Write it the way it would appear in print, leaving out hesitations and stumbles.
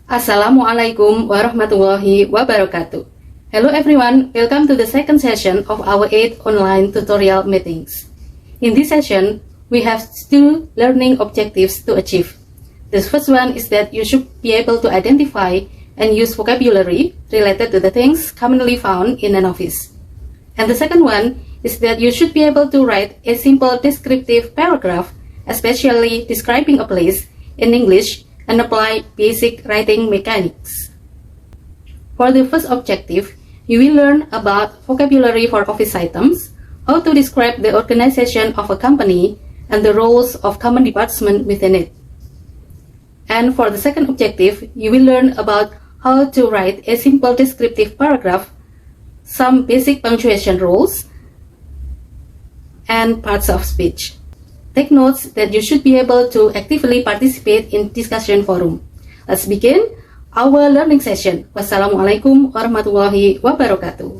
Assalamualaikum warahmatullahi wabarakatuh. Hello everyone, welcome to the second session of our 8 online tutorial meetings. In this session, we have 2 learning objectives to achieve. The first one is that you should be able to identify and use vocabulary related to the things commonly found in an office. And the second one is that you should be able to write a simple descriptive paragraph, especially describing a place in English, and apply basic writing mechanics. For the first objective, you will learn about vocabulary for office items, how to describe the organization of a company, and the roles of common departments within it. And for the second objective, you will learn about how to write a simple descriptive paragraph, some basic punctuation rules, and parts of speech. Take notes that you should be able to actively participate in discussion forum. Let's begin our learning session. Wassalamualaikum warahmatullahi wabarakatuh.